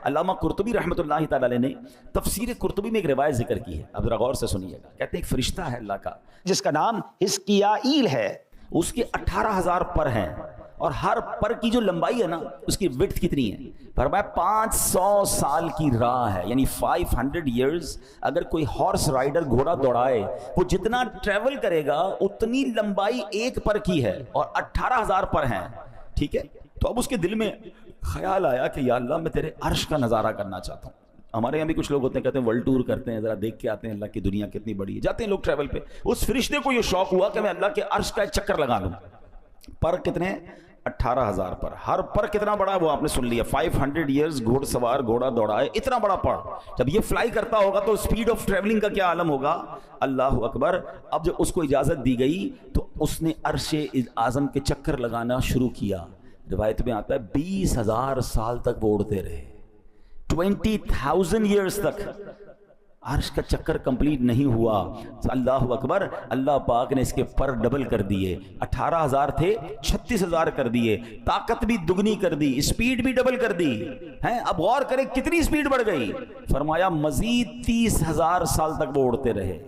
علامہ قرطبی رحمۃ اللہ تعالی علیہ نے تفسیر قرطبی میں ایک روایت ذکر کی ہے، اب ذرا غور سے سنیے گا۔ کہتے ہیں ایک فرشتہ ہے اللہ کا جس کا نام حزقیائیل ہے، اس کے 18,000 پر ہیں، اور ہر پر کی جو لمبائی ہے نا اس کی وڈتھ کتنی ہے؟ فرمایا 500 سال کی راہ ہے، یعنی 500 ایئرز۔ اگر کوئی ہارس رائڈر گھوڑا دوڑائے وہ جتنا ٹریول کرے گا اتنی لمبائی ایک پر کی ہے، اور 18,000 پر ہیں، ٹھیک ہے؟ تو اب اس کے دل میں خیال آیا کہ یا اللہ میں تیرے عرش کا نظارہ کرنا چاہتا ہوں۔ ہمارے یہاں بھی کچھ لوگ ہوتے ہیں، کہتے ہیں ورلڈ ٹور کرتے ہیں، ذرا دیکھ کے آتے ہیں اللہ کی دنیا کتنی بڑی ہے، جاتے ہیں لوگ ٹریول پہ۔ اس فرشتے کو یہ شوق ہوا کہ میں اللہ کے عرش کا ایک چکر لگا لوں۔ پر کتنے؟ 18,000 پر۔ ہر پر کتنا بڑا ہے وہ آپ نے سن لیا، 500 ایئرز گھوڑ سوار گھوڑا دوڑائے، اتنا بڑا پر۔ جب یہ فلائی کرتا ہوگا تو سپیڈ آف ٹریولنگ کا کیا عالم ہوگا؟ اللہ اکبر۔ اب جب اس کو اجازت دی گئی تو اس نے عرش اعظم کے چکر لگانا شروع کیا۔ روایت میں آتا ہے 20,000 سال تک وہ اڑتے رہے، 20,000 ایئرز تک عرش کا چکر کمپلیٹ نہیں ہوا۔ اللہ اکبر، اللہ پاک نے اس کے پر ڈبل کر دیے، 18,000 تھے 36,000 کر دیے، طاقت بھی دگنی کر دی، اسپیڈ بھی ڈبل کر دی ہیں۔ اب غور کریں کتنی اسپیڈ بڑھ گئی؟ فرمایا مزید 30,000 سال تک وہ اڑتے رہے،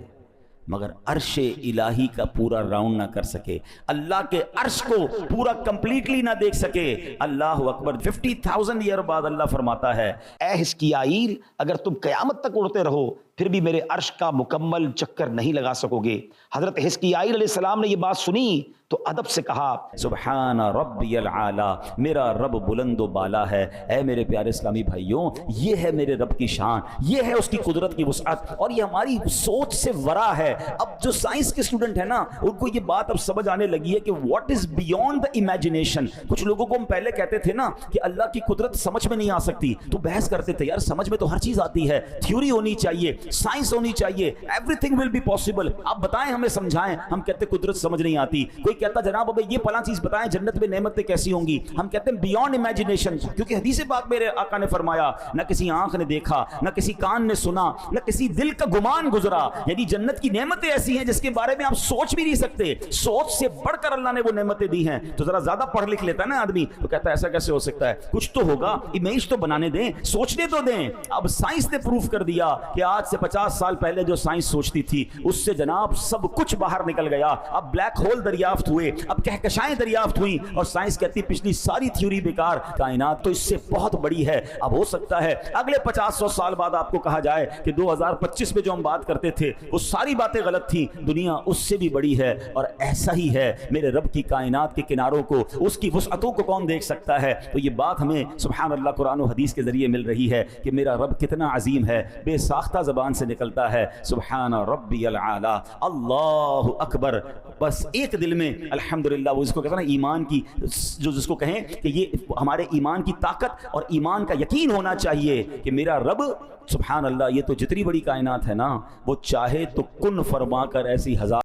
مگر عرش الہی کا پورا راؤنڈ نہ کر سکے، اللہ کے عرش کو پورا کمپلیٹلی نہ دیکھ سکے۔ اللہ اکبر۔ 50,000 ایئر بعد اللہ فرماتا ہے اے حزقیائیل، اگر تم قیامت تک اڑتے رہو پھر بھی میرے عرش کا مکمل چکر نہیں لگا سکو گے۔ حضرت حزقیائیل علیہ السلام نے یہ بات سنی تو ادب سے کہا سبحان ربی العالی، میرا رب بلند و بالا ہے۔ اے میرے پیارے اسلامی بھائیوں، یہ ہے میرے رب کی شان، یہ ہے اس کی قدرت کی وسعت، اور یہ ہماری سوچ سے ورا ہے۔ اب جو سائنس کے اسٹوڈنٹ ہیں نا ان کو یہ بات اب سمجھ آنے لگی ہے کہ what is beyond the imagination. کچھ لوگوں کو ہم پہلے کہتے تھے نا کہ اللہ کی قدرت سمجھ میں نہیں آ سکتی، تو بحث کرتے تھے یار سمجھ میں تو ہر چیز آتی ہے، تھیوری ہونی چاہیے، سائنس ہونی چاہیے، everything will be possible. آپ بتائیں، ہمیں سمجھائیں۔ ہم کہتے قدرت سمجھ نہیں آتی۔ کوئی کہتا جناب ابھی یہ فلاں چیز بتائیں جنت میں نعمتیں کیسی ہوں گی، ہم کہتے ہیں بیونڈ امیجنیشن، کیونکہ حدیث پاک میرے آقا نے فرمایا نہ کسی آنکھ نے دیکھا، نہ کسی کان نے سنا، نہ کسی دل کا گمان گزرا، یعنی جنت کی نعمتیں ایسی ہیں جس کے بارے میں آپ سوچ بھی نہیں سکتے۔ سوچ سے بڑھ کر اللہ نے وہ نعمتیں دی ہیں۔ تو ذرا زیادہ پڑھ لکھ لیتا ہے نا آدمی تو کہتا ہے ایسا کیسے ہو سکتا ہے، کچھ تو ہوگا، امیج تو بنانے دیں، سوچنے تو دیں۔ اب سائنس نے پروف کر دیا کہ آج سے 50 سال پہلے جو سائنس سوچتی تھی اس سے جناب سب کچھ باہر نکل گیا۔ اب بلیک ہول دریافت ہوئے، اب کہکشائیں دریافت ہوئیں، اور سائنس کہتی پچھلی ساری تھیوری بیکار، کائنات تو اس سے بہت بڑی ہے۔ اب ہو سکتا ہے اگلے 50-100 سال بعد آپ کو کہا جائے کہ 2025 میں جو ہم بات کرتے تھے وہ ساری باتیں غلط تھیں، دنیا اس سے بھی بڑی ہے۔ اور ایسا ہی ہے میرے رب کی کائنات کے کناروں کو، اس کی وسعتوں کو کون دیکھ سکتا ہے؟ تو یہ بات ہمیں سبحان اللہ قرآن و حدیث کے ذریعے مل رہی ہے کہ میرا رب کتنا عظیم ہے۔ بے ساختہ زبان سے نکلتا ہے سبحان ربی العالی، اللہ اکبر۔ بس ایک دل میں الحمدللہ، وہ جس کو کہتے ہیں نا ایمان کی، جس کو کہیں کہ یہ ہمارے ایمان کی طاقت اور ایمان کا یقین ہونا چاہیے کہ میرا رب سبحان اللہ، یہ تو جتنی بڑی کائنات ہے نا وہ چاہے تو کن فرما کر ایسی ہزار